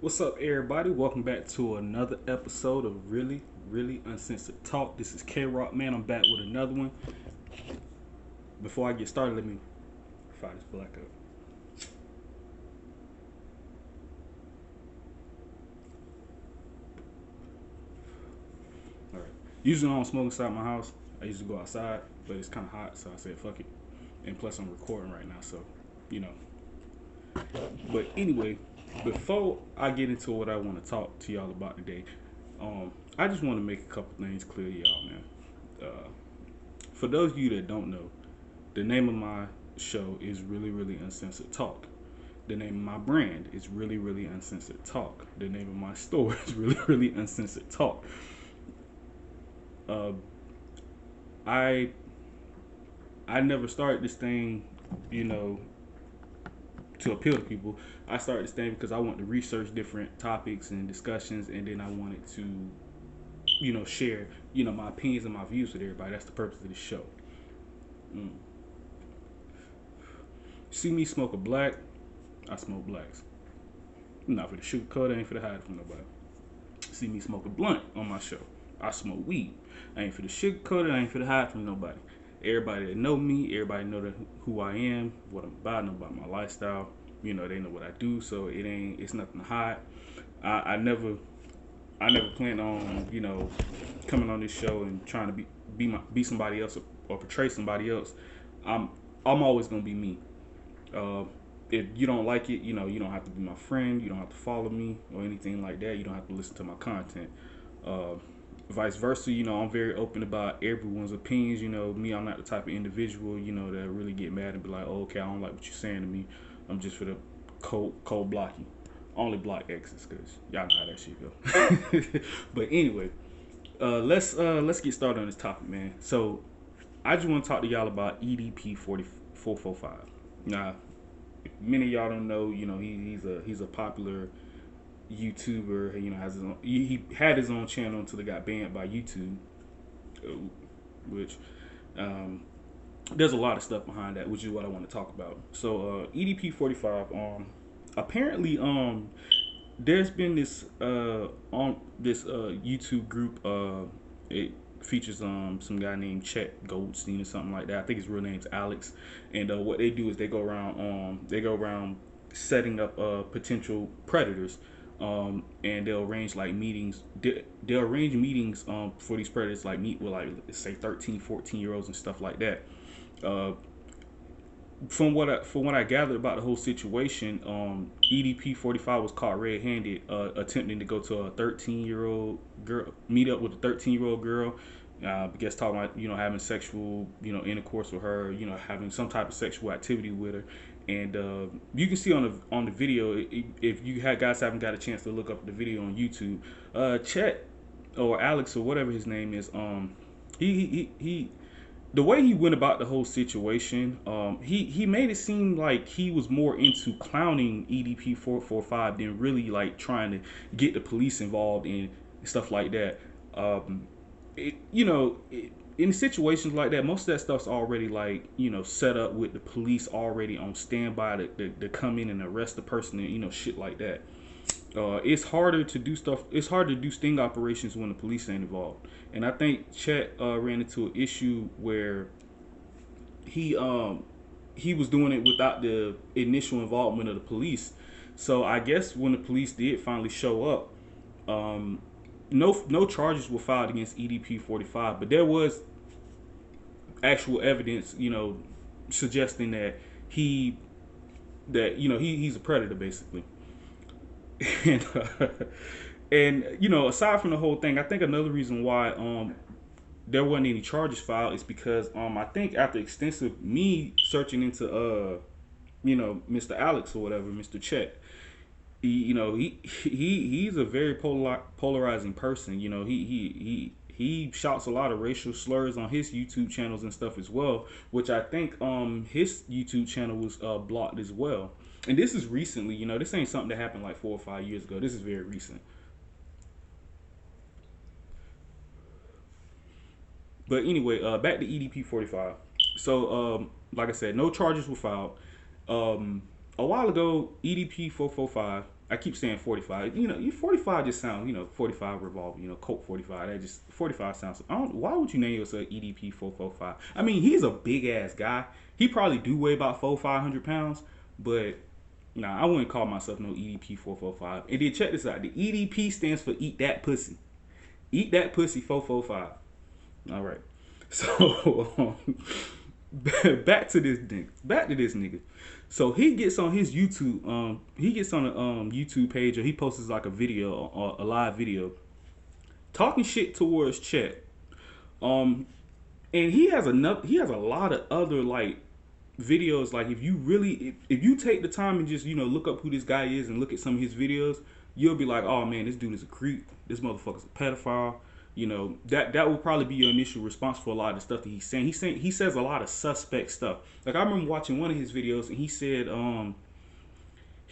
What's up, everybody? Welcome back to another episode of Really Uncensored Talk. This is K Rock, man. I'm back with another one. Before I get started, let me fire this black up. All right. Usually, I don't smoke inside my house. I usually go outside, but it's kind of hot, so I said fuck it. And plus, I'm recording right now, so you know. But anyway, before I get into what I want to talk to y'all about today, I just want to make a couple things clear to y'all, man. Uh, for those of you that don't know, the name of my show is Really Uncensored Talk. The name of my brand is Really Uncensored Talk. The name of my store is Really Uncensored Talk. Uh, I I never started this thing, you know, to appeal to people. I started this thing because I wanted to research different topics and discussions, and then I wanted to, share, my opinions and my views with everybody. That's the purpose of this show. Mm. See me smoke a black, I smoke blacks. Not for the sugarcoat, I ain't for the hide from nobody. See me smoke a blunt on my show, I smoke weed. I ain't for the sugarcoat, I ain't for the hide from nobody. Everybody that know me, everybody know who I am, what I'm about, know about my lifestyle. They know what I do, so it's nothing to hide. I never planned on, coming on this show and trying to be somebody else or portray somebody else. I'm always gonna be me. If you don't like it, you don't have to be my friend. You don't have to follow me or anything like that. You don't have to listen to my content. Uh, Vice versa, I'm very open about everyone's opinions. Me, I'm not the type of individual, that really get mad and be like, oh, okay, I don't like what you're saying to me. I'm just for the cold blocking. Only block exes, because y'all know how that shit go. But anyway, let's get started on this topic, man. So I just want to talk to y'all about EDP 4445. Now, if many of y'all don't know, he's a popular YouTuber. Has his own, he had his own channel until it got banned by YouTube, which there's a lot of stuff behind that, which is what I want to talk about. So EDP 45, apparently there's been this on this YouTube group. It features some guy named Chet Goldstein or something like that. I think his real name's Alex. And what they do is they go around setting up potential predators. And they'll arrange like meetings. They'll arrange meetings for these predators, like meet with like say 13, 14-year-olds and stuff like that. From what I gathered about the whole situation, EDP 45 was caught red-handed attempting to go to a 13-year-old girl, meet up with a 13-year-old girl. I guess talking about having sexual intercourse with her, having some type of sexual activity with her. And you can see on the video, if you guys haven't got a chance to look up the video on YouTube, Chet or Alex or whatever his name is, he the way he went about the whole situation, he made it seem like he was more into clowning EDP 445 than really like trying to get the police involved in stuff like that. In situations like that, most of that stuff's already like set up with the police already on standby to come in and arrest the person and shit like that. It's harder to do stuff. It's hard to do sting operations when the police ain't involved. And I think Chet ran into an issue where he was doing it without the initial involvement of the police. So I guess when the police did finally show up, no charges were filed against EDP 45, but there was actual evidence, suggesting that he's a predator basically. And aside from the whole thing, I think another reason why there wasn't any charges filed is because I think after extensive me searching into Mr. Alex or whatever, Mr. Chet, he's a very polarizing person. He shouts a lot of racial slurs on his YouTube channels and stuff as well, which I think his YouTube channel was blocked as well. And this is recently, this ain't something that happened like 4 or 5 years ago. This is very recent. But anyway, back to EDP 45. So, like I said, no charges were filed. a while ago, EDP 445. I keep saying 45. 45 just sounds, 45 revolver, Colt 45. That just 45 sounds. Why would you name yourself EDP 445? I mean, he's a big ass guy. He probably do weigh about 500 pounds, but nah, I wouldn't call myself no EDP 445. And then check this out. The EDP stands for Eat That Pussy. Eat That Pussy 445. All right. So back to this nigga. Back to this nigga. So he gets on his YouTube. He gets on a YouTube page, or he posts like a video, or a live video, talking shit towards Chet. And he has enough. He has a lot of other like videos. Like if you take the time and just look up who this guy is and look at some of his videos, you'll be like, oh man, this dude is a creep. This motherfucker's a pedophile. That will probably be your initial response for a lot of the stuff that he's saying. He says a lot of suspect stuff. Like I remember watching one of his videos, and he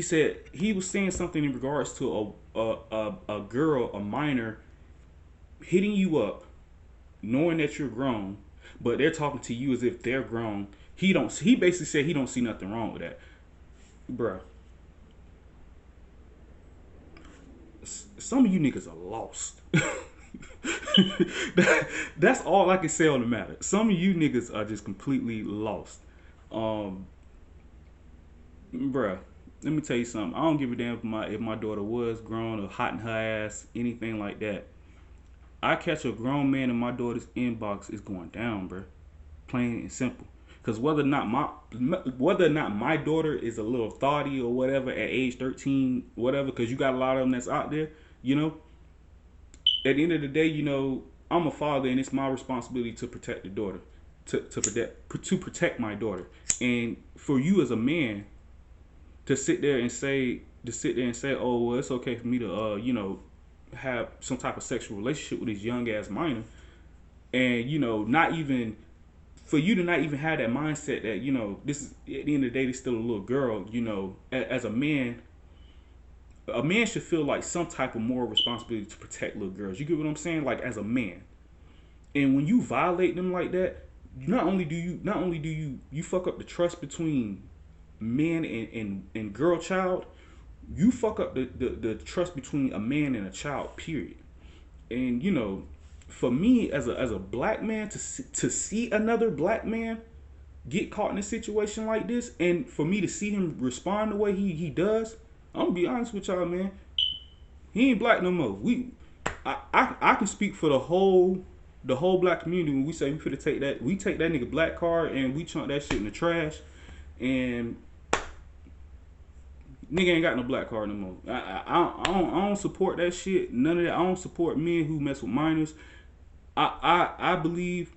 said he was saying something in regards to a girl, a minor, hitting you up, knowing that you're grown, but they're talking to you as if they're grown. He basically said he don't see nothing wrong with that, bruh. Some of you niggas are lost. That's all I can say on the matter. Some of you niggas are just completely lost. Bruh, let me tell you something. I don't give a damn if my daughter was grown or hot in her ass, anything like that. I catch a grown man in my daughter's inbox, is going down, bruh. Plain and simple. Because whether or not my daughter is a little thoughty or whatever at age 13, whatever, because you got a lot of them that's out there, at the end of the day, I'm a father, and it's my responsibility to protect the daughter, to protect my daughter. And for you as a man to sit there and say, oh well, it's okay for me to have some type of sexual relationship with this young ass minor, and not even for you to not even have that mindset that this is, at the end of the day, this still a little girl. As a man should feel like some type of moral responsibility to protect little girls. You get what I'm saying? Like as a man. And when you violate them like that, not only do you fuck up the trust between man and girl child, you fuck up the trust between a man and a child, period. And for me as a black man to see another black man get caught in a situation like this, and for me to see him respond the way he does, I'm gonna be honest with y'all, man. He ain't black no more. I can speak for the whole black community when we say we finna take that nigga black card and we chunk that shit in the trash, and nigga ain't got no black card no more. I don't support that shit. None of that. I don't support men who mess with minors. I believe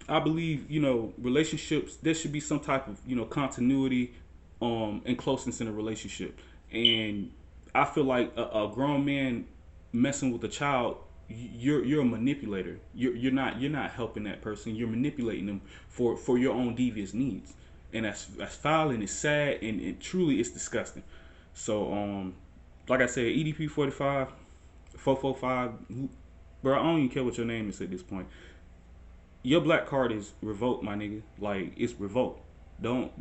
relationships, there should be some type of continuity and closeness in a relationship. And I feel like a grown man messing with a child, you're a manipulator. You're not helping that person. You're manipulating them for your own devious needs, and that's foul, and it's sad, and it truly is disgusting. So like I said, EDP 445, bro. I don't even care what your name is at this point. Your black card is revoked, my nigga. Like, it's revoked. I don't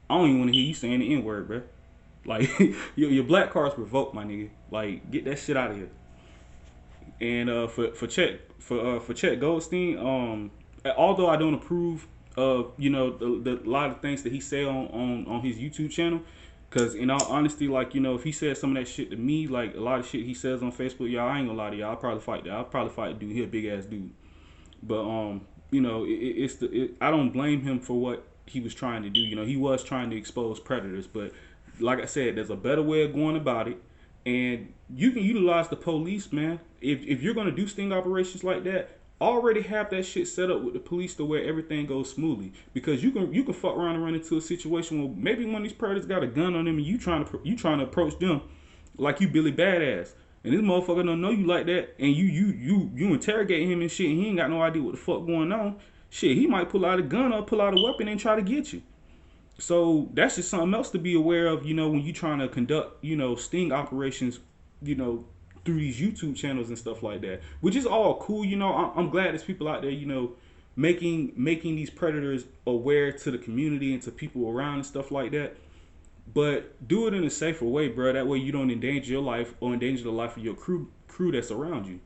even want to hear you saying the N-word, bro. Like, your black card's revoked, my nigga. Like, get that shit out of here. And for Chet Goldstein, although I don't approve of the lot of things that he said on his YouTube channel, because in all honesty, like, if he said some of that shit to me, like a lot of shit he says on Facebook, y'all, I ain't gonna lie to y'all, I'll probably fight the dude. He a big ass dude. But I don't blame him for what he was trying to do. He was trying to expose predators, but like I said, there's a better way of going about it, and you can utilize the police, man. If you're gonna do sting operations like that, already have that shit set up with the police to where everything goes smoothly. Because you can fuck around and run into a situation where maybe one of these predators got a gun on them, and you trying to approach them like you Billy Badass. And this motherfucker don't know you like that, and you interrogate him and shit, and he ain't got no idea what the fuck going on. Shit, he might pull out a gun or pull out a weapon and try to get you. So that's just something else to be aware of, when you trying to conduct, sting operations, through these YouTube channels and stuff like that. Which is all cool, I'm glad there's people out there, making these predators aware to the community and to people around and stuff like that. But do it in a safer way, bro. That way you don't endanger your life or endanger the life of your crew that's around you.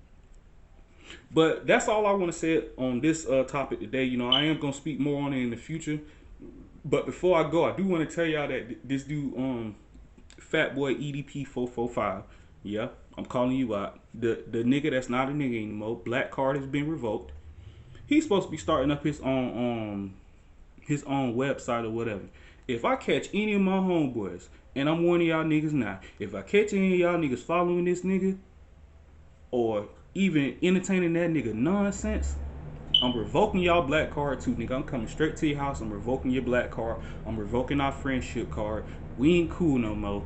But that's all I want to say on this topic today. You know, I am gonna speak more on it in the future. But before I go, I do want to tell y'all that this dude, Fat Boy EDP 445, yeah, I'm calling you out. The nigga that's not a nigga anymore. Black card has been revoked. He's supposed to be starting up his own website or whatever. If I catch any of my homeboys, and I'm warning y'all niggas now, if I catch any of y'all niggas following this nigga, or even entertaining that nigga nonsense, I'm revoking y'all black card too, nigga. I'm coming straight to your house. I'm revoking your black card. I'm revoking our friendship card. We ain't cool no more,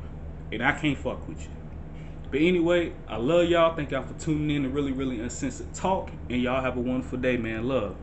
and I can't fuck with you. But anyway, I love y'all. Thank y'all for tuning in to Really Really Uncensored Talk, and y'all have a wonderful day, man. Love.